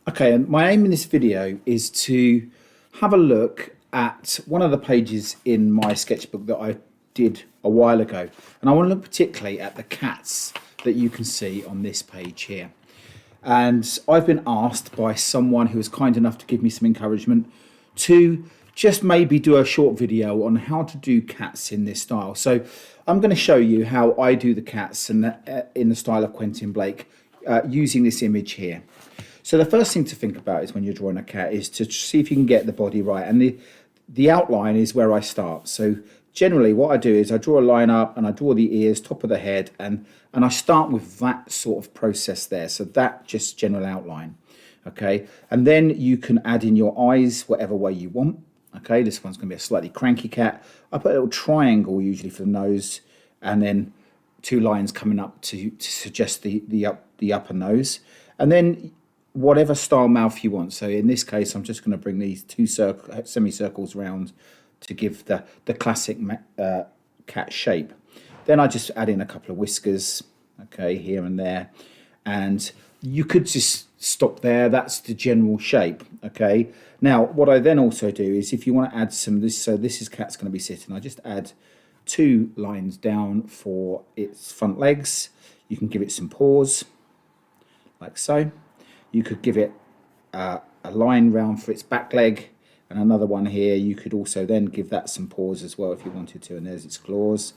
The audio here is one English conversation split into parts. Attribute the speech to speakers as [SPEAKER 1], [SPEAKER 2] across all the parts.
[SPEAKER 1] Okay, and my aim in this video is to have a look at one of the pages in my sketchbook that I did a while ago. And I want to look particularly at the cats that you can see on this page here. And I've been asked by someone who was kind enough to give me some encouragement to just maybe do a short video on how to do cats in this style. So I'm going to show you how I do the cats in the style of Quentin Blake using this image here. So the first thing to think about is when you're drawing a cat is to see if you can get the body right. And the outline is where I start. So generally what I do is I draw a line up and I draw the ears, top of the head, and I start with that sort of process there. So that just general outline. Okay, and then you can add in your eyes whatever way you want. Okay, this one's going to be a slightly cranky cat. I put a little triangle usually for the nose, and then two lines coming up to suggest the upper nose, and then whatever style mouth you want. So in this case, I'm just going to bring these two semicircles round to give the classic cat shape. Then I just add in a couple of whiskers, okay, here and there, and you could just stop there. That's the general shape, okay. Now, what I then also do is if you want to add some of this, so this is cat's going to be sitting, I just add two lines down for its front legs. You can give it some paws, like so. You could give it a line round for its back leg and another one here. You could also then give that some paws as well if you wanted to, and there's its claws.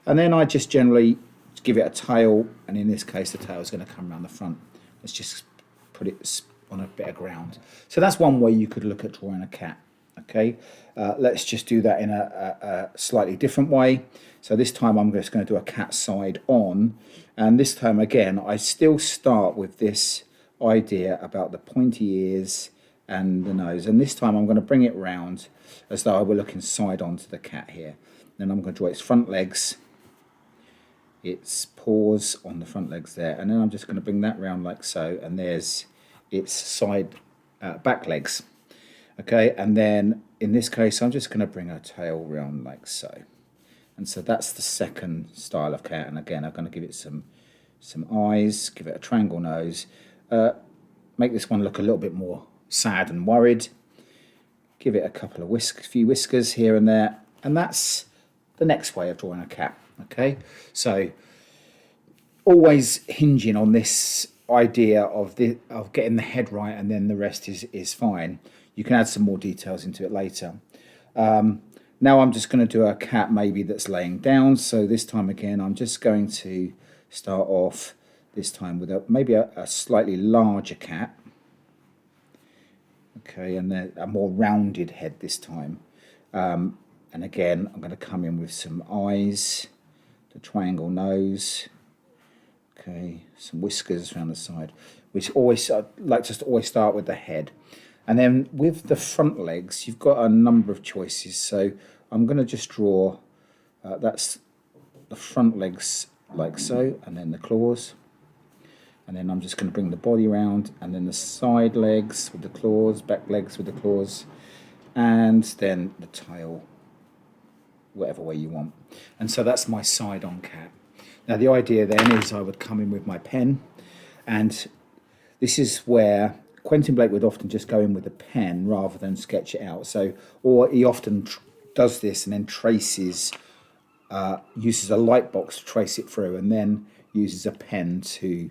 [SPEAKER 1] And then I just generally give it a tail, and in this case the tail is going to come around the front. Let's just put it on a bit of ground. So that's one way you could look at drawing a cat. Okay, let's just do that in a slightly different way. So this time I'm just going to do a cat side on, and this time again I still start with this idea about the pointy ears and the nose, and this time I'm going to bring it round as though I were looking side on to the cat here. Then I'm going to draw its front legs, its paws on the front legs there, and then I'm just going to bring that round like so, and there's its side back legs. Okay, and then in this case I'm just going to bring her tail round like so, and so that's the second style of cat. And again I'm going to give it some eyes, give it a triangle nose, make this one look a little bit more sad and worried, give it a couple of few whiskers here and there, and that's the next way of drawing a cat. Okay, so always hinging on this idea of getting the head right, and then the rest is fine. You can add some more details into it later. Now I'm just going to do a cat maybe that's laying down. So this time again I'm just going to start off this time with maybe a slightly larger cat. Okay, and then a more rounded head this time. And again I'm going to come in with some eyes, the triangle nose, okay, some whiskers around the side, which always I like to always start with the head. And then with the front legs you've got a number of choices. So I'm going to just draw that's the front legs like so, and then the claws, and then I'm just going to bring the body around, and then the side legs with the claws, back legs with the claws, and then the tail whatever way you want. And so that's my side on cat. Now the idea then is I would come in with my pen, and this is where Quentin Blake would often just go in with a pen rather than sketch it out. So, or he often does this and then traces, uses a light box to trace it through, and then uses a pen to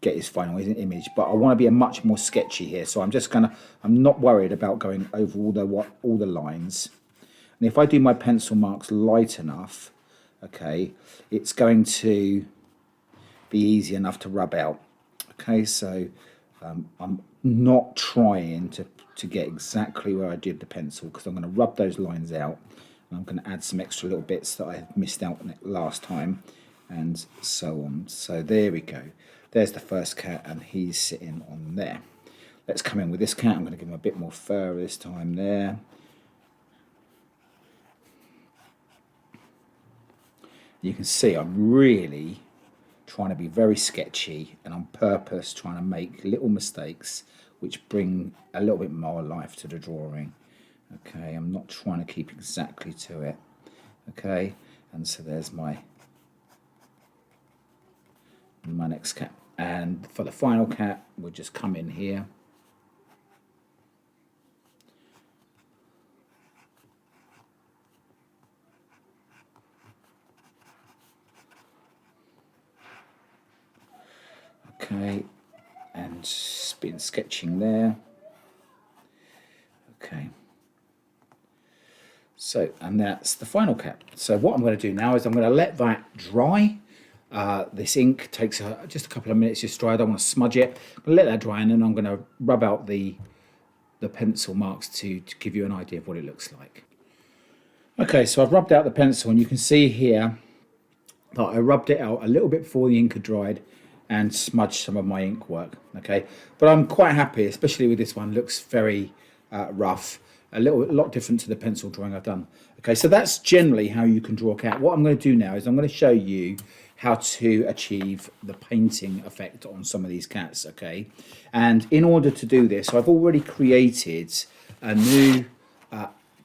[SPEAKER 1] get his final image. But I want to be a much more sketchy here, so I'm not worried about going over all the lines. And if I do my pencil marks light enough, okay, it's going to be easy enough to rub out. Okay, so I'm not trying to get exactly where I did the pencil, because I'm going to rub those lines out, and I'm going to add some extra little bits that I missed out on it last time, and so on. So there we go. There's the first cat, and he's sitting on there. Let's come in with this cat. I'm going to give him a bit more fur this time there. You can see I'm really trying to be very sketchy, and on purpose trying to make little mistakes which bring a little bit more life to the drawing. Okay, I'm not trying to keep exactly to it. Okay, and so there's my next cat. And for the final cat, we'll just come in here. Okay, and been sketching there. Okay. So, and that's the final cat. So what I'm going to do now is I'm going to let that dry. This ink takes just a couple of minutes just dry. I don't want to smudge it. I'm going to let that dry, and then I'm going to rub out the pencil marks to give you an idea of what it looks like. Okay, so I've rubbed out the pencil, and you can see here that I rubbed it out a little bit before the ink had dried and smudged some of my ink work. Okay, but I'm quite happy, especially with this one. It looks very rough, a lot different to the pencil drawing I've done. Okay, so that's generally how you can draw a cat. What I'm going to do now is I'm going to show you how to achieve the painting effect on some of these cats. Okay, and in order to do this, I've already created a new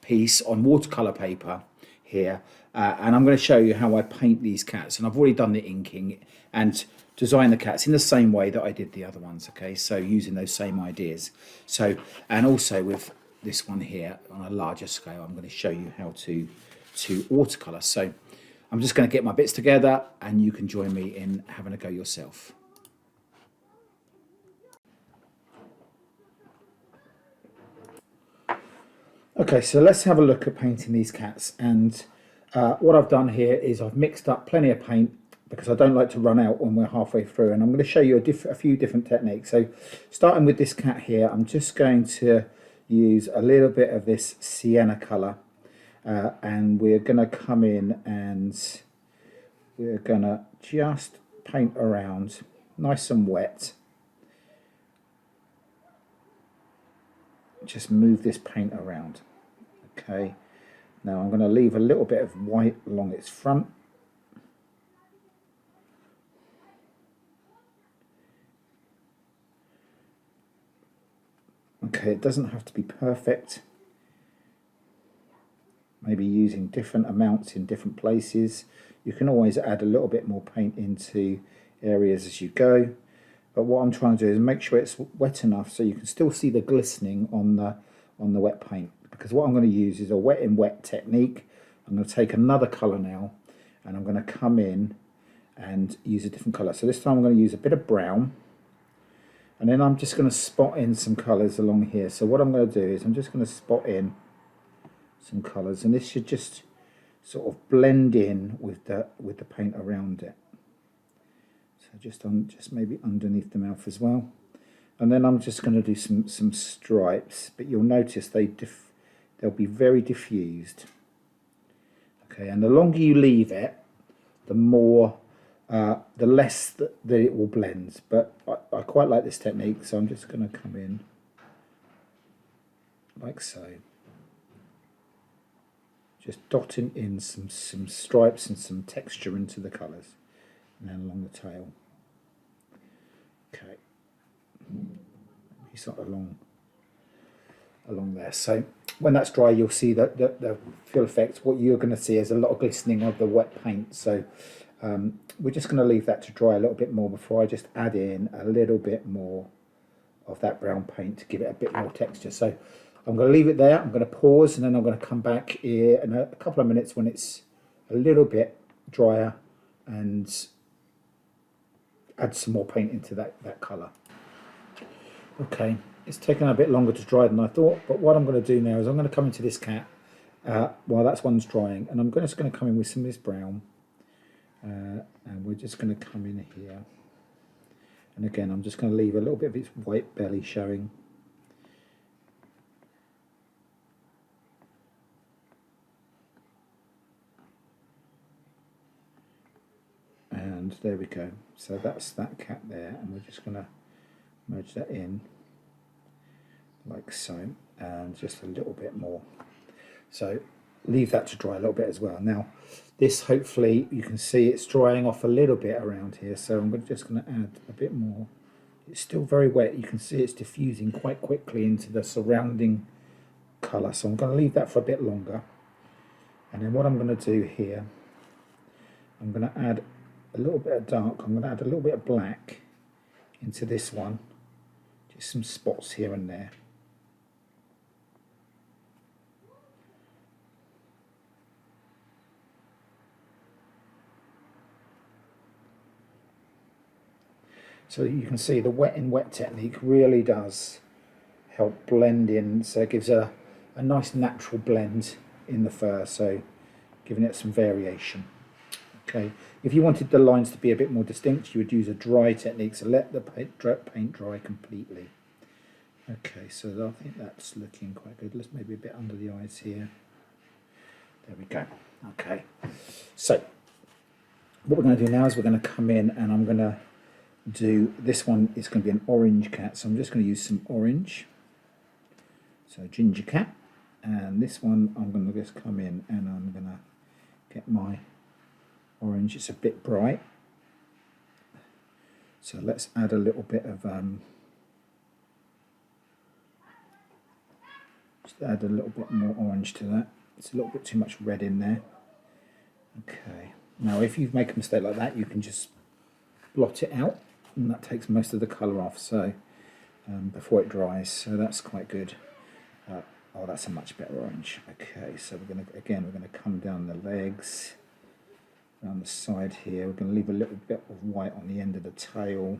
[SPEAKER 1] piece on watercolor paper here, and I'm going to show you how I paint these cats. And I've already done the inking and design the cats in the same way that I did the other ones. Okay, so using those same ideas. So, and also with this one here on a larger scale, I'm going to show you how to watercolor. So I'm just going to get my bits together, and you can join me in having a go yourself. Okay, so let's have a look at painting these cats. And what I've done here is I've mixed up plenty of paint because I don't like to run out when we're halfway through. And I'm going to show you a few different techniques. So starting with this cat here, I'm just going to use a little bit of this sienna colour. And we're going to come in and we're going to just paint around nice and wet. Just move this paint around. Okay, now I'm going to leave a little bit of white along its front. Okay, it doesn't have to be perfect. Maybe using different amounts in different places. You can always add a little bit more paint into areas as you go. But what I'm trying to do is make sure it's wet enough so you can still see the glistening on the wet paint. Because what I'm going to use is a wet in wet technique. I'm going to take another colour now, and I'm going to come in and use a different colour. So this time I'm going to use a bit of brown, and then I'm just going to spot in some colours along here. So what I'm going to do is I'm just going to spot in some colours, and this should just sort of blend in with the paint around it. So just maybe underneath the mouth as well. And then I'm just going to do some stripes, but you'll notice they'll be very diffused. Okay, and the longer you leave it, the less that it will blend. But I quite like this technique, so I'm just going to come in like so. Just dotting in some stripes and some texture into the colours, and then along the tail. Okay, it's not along there. So when that's dry, you'll see that the full effect. What you're going to see is a lot of glistening of the wet paint. So we're just going to leave that to dry a little bit more before I just add in a little bit more of that brown paint to give it a bit more texture. So I'm going to leave it there. I'm going to pause, and then I'm going to come back here in a couple of minutes when it's a little bit drier and add some more paint into that colour. Okay, it's taken a bit longer to dry than I thought, but what I'm going to do now is I'm going to come into this cat while that one's drying, and I'm just going to come in with some of this brown, and we're just going to come in here. And again, I'm just going to leave a little bit of its white belly showing. And there we go. So that's that cat there, and we're just going to merge that in like so, and just a little bit more. So leave that to dry a little bit as well. Now this, hopefully you can see it's drying off a little bit around here, so I'm just going to add a bit more. It's still very wet. You can see it's diffusing quite quickly into the surrounding colour, so I'm going to leave that for a bit longer. And then what I'm going to do here, I'm going to add a little bit of dark. I'm going to add a little bit of black into this one, just some spots here and there. So you can see the wet in wet technique really does help blend in, so it gives a nice natural blend in the fur, so giving it some variation. Okay, if you wanted the lines to be a bit more distinct, you would use a dry technique, so let the paint dry completely. Okay, so I think that's looking quite good. Let's maybe a bit under the eyes here. There we go. Okay, so what we're going to do now is we're going to come in and I'm going to do, this one is going to be an orange cat, so I'm just going to use some orange, so ginger cat, and this one I'm going to just come in and I'm going to get my orange. It's a bit bright, so let's add a little bit of just add a little bit more orange to that. It's a little bit too much red in there. Okay, now if you make a mistake like that, you can just blot it out, and that takes most of the colour off, so before it dries, so that's quite good. Oh, that's a much better orange. Okay, so we're going to come down the legs, down the side here. We're going to leave a little bit of white on the end of the tail.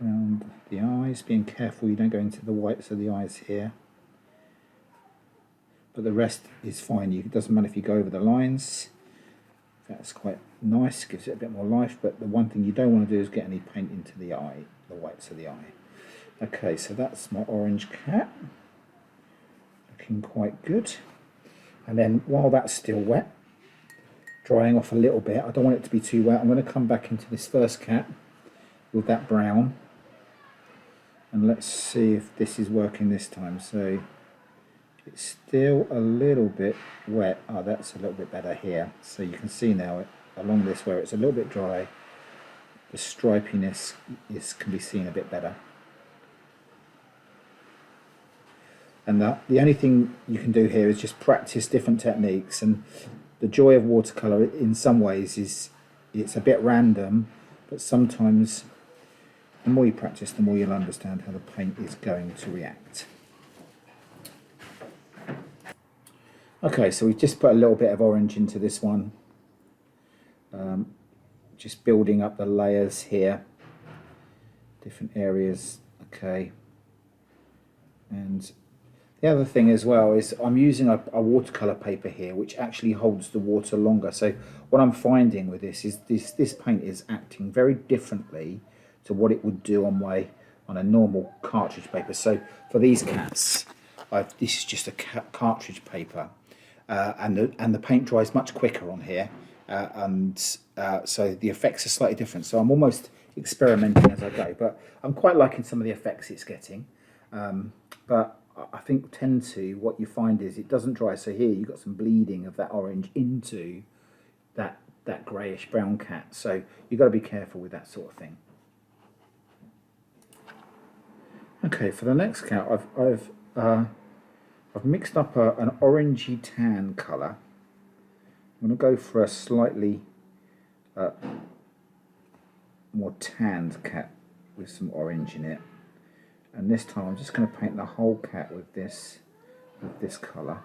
[SPEAKER 1] Around the eyes, being careful you don't go into the whites of the eyes here. But the rest is fine. It doesn't matter if you go over the lines. That's quite nice, gives it a bit more life, but the one thing you don't want to do is get any paint into the eye, the whites of the eye. Okay, so that's my orange cat. Looking quite good. And then while that's still wet, drying off a little bit, I don't want it to be too wet, I'm going to come back into this first cat with that brown. And let's see if this is working this time. So it's still a little bit wet. Oh, that's a little bit better here. So you can see now along this where it's a little bit dry, the stripiness can be seen a bit better. And the only thing you can do here is just practice different techniques. And the joy of watercolour in some ways is it's a bit random, but sometimes the more you practice, the more you'll understand how the paint is going to react. Okay, so we've just put a little bit of orange into this one. Just building up the layers here, different areas. Okay. And the other thing as well is I'm using a watercolour paper here which actually holds the water longer. So what I'm finding with this is this paint is acting very differently to what it would do on a normal cartridge paper. So for these cats, this is just a cartridge paper, and the paint dries much quicker on here, so the effects are slightly different. So I'm almost experimenting as I go, but I'm quite liking some of the effects it's getting. But I think what you find is it doesn't dry. So here you've got some bleeding of that orange into that greyish brown cat. So you've got to be careful with that sort of thing. Okay, for the next cat, I've mixed up an orangey tan colour. I'm going to go for a slightly more tanned cat with some orange in it. And this time I'm just going to paint the whole cat with this colour.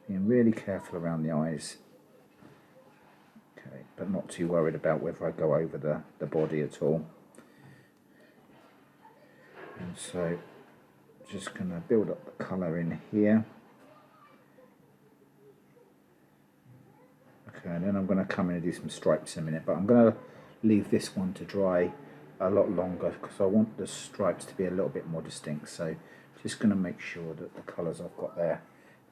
[SPEAKER 1] Being really careful around the eyes. Okay, but not too worried about whether I go over the body at all. And so just going to build up the colour in here. Okay, and then I'm going to come in and do some stripes in a minute, but I'm going to leave this one to dry a lot longer because I want the stripes to be a little bit more distinct. So just going to make sure that the colours I've got there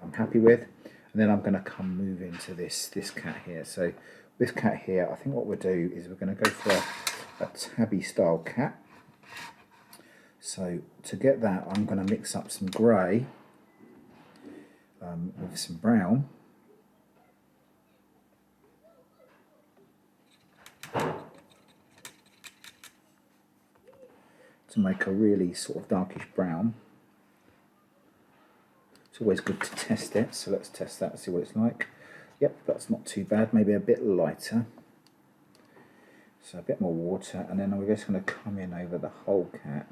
[SPEAKER 1] I'm happy with. And then I'm going to move into this cat here. So this cat here, I think what we'll do is we're going to go for a tabby style cat. So to get that, I'm going to mix up some grey with some brown. to make a really sort of darkish brown. It's always good to test it, so let's test that and see what it's like. Yep, that's not too bad, maybe a bit lighter. So a bit more water, and then we're just going to come in over the whole cat.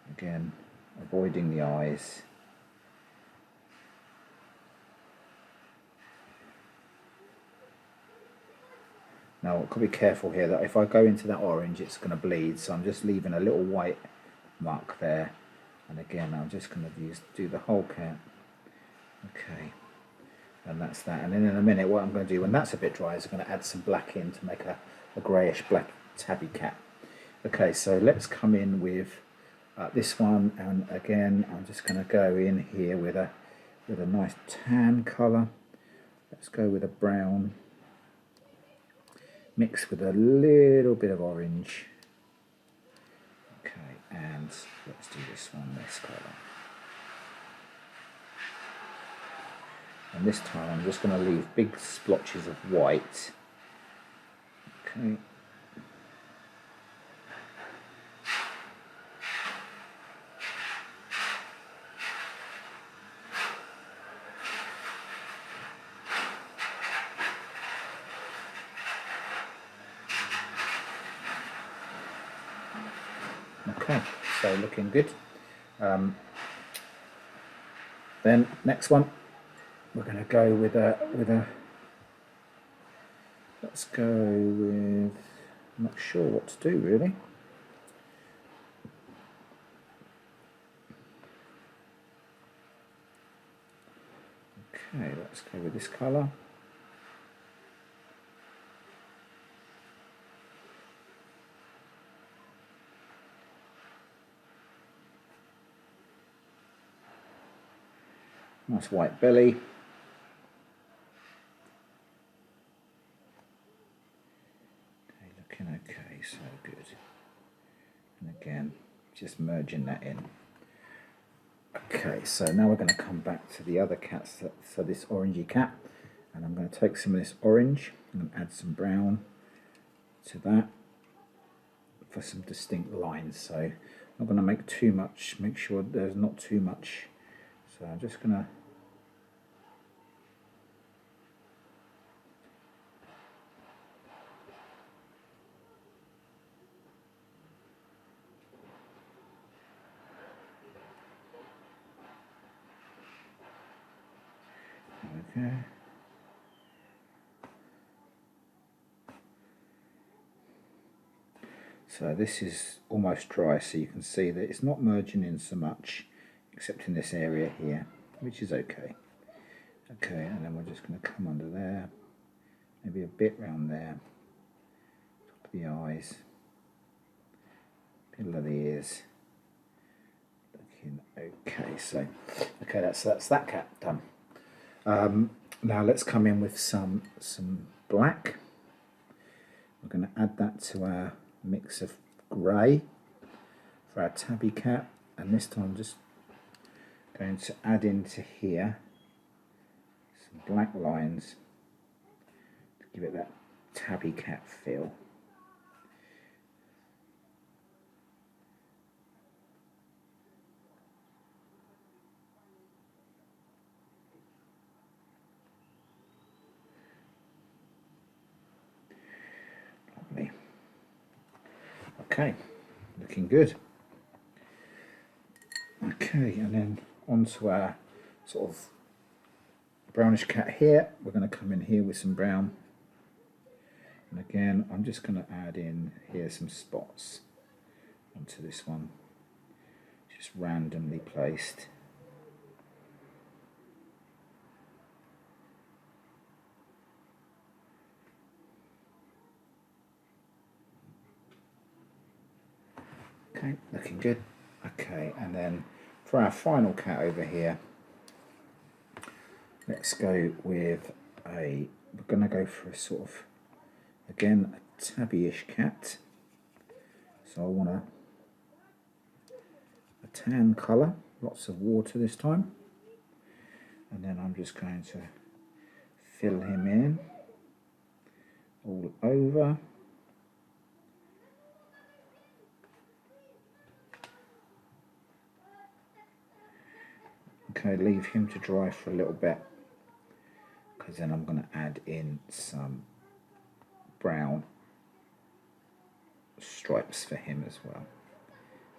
[SPEAKER 1] Again, avoiding the eyes. Now I've got to be careful here that if I go into that orange it's going to bleed, so I'm just leaving a little white mark there, and again I'm just going to do the whole cat. Okay, and that's that. And then in a minute what I'm going to do when that's a bit dry is I'm going to add some black in to make a greyish black tabby cat. Okay, so let's come in with this one, and again I'm just going to go in here with a nice tan colour. Let's go with a brown mixed with a little bit of orange. Okay, and let's do this one, this colour. And this time I'm just going to leave big splotches of white. Okay. Okay, so looking good. Then next one, we're going to go with a. Let's go with. I'm not sure what to do really. Okay, let's go with this colour. Nice white belly. Okay, looking okay, so good. And again, just merging that in. Okay, so now we're going to come back to the other cats, so this orangey cat, and I'm going to take some of this orange and add some brown to that for some distinct lines. So I'm not going to make too much, make sure there's not too much. So I'm just going to okay. So this is almost dry, so you can see that it's not merging in so much, except in this area here, which is okay. Okay, and then we're just going to come under there, maybe a bit round there, top of the eyes, middle of the ears. Looking okay, so okay, that's that cat done. Now let's come in with some black. We're going to add that to our mix of grey for our tabby cat, and this time I'm just going to add into here some black lines to give it that tabby cat feel. Lovely. Okay, looking good. Okay, and then onto our sort of brownish cat here. We're going to come in here with some brown, and again I'm just going to add in here some spots onto this one, just randomly placed. Okay, looking good. Okay, and then for our final cat over here, let's go with we're going to go for a sort of, again, a tabby-ish cat. So I want a tan colour, lots of water this time. And then I'm just going to fill him in all over. Okay, leave him to dry for a little bit, because then I'm going to add in some brown stripes for him as well.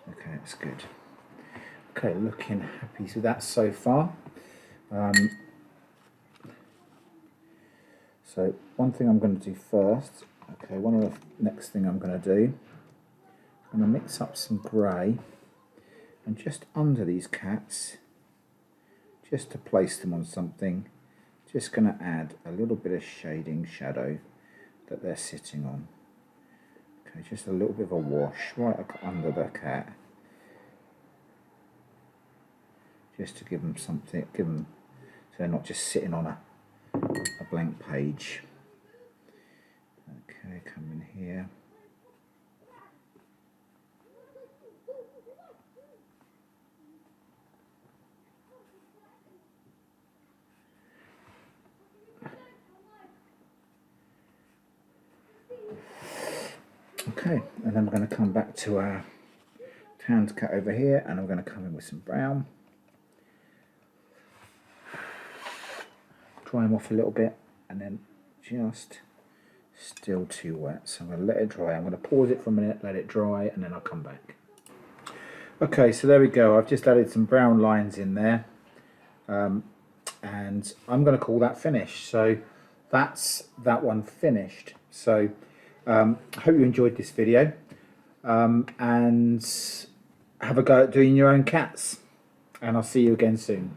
[SPEAKER 1] Okay, that's good. Okay, looking happy with that so far. So one thing I'm going to do first, okay, one of the next thing I'm going to do, I'm going to mix up some grey, and just under these cats, just to place them on something, just going to add a little bit of shading shadow that they're sitting on. Okay, just a little bit of a wash right under the cat, just to give them something, so they're not just sitting on a blank page. Okay, come in here. Okay, and then we're going to come back to our tanned cat over here, and I'm going to come in with some brown. Dry them off a little bit, and then just still too wet, so I'm going to let it dry. I'm going to pause it for a minute, let it dry, and then I'll come back. Okay, so there we go. I've just added some brown lines in there, and I'm going to call that finished. So that's that one finished. So I hope you enjoyed this video, and have a go at doing your own cats, and I'll see you again soon.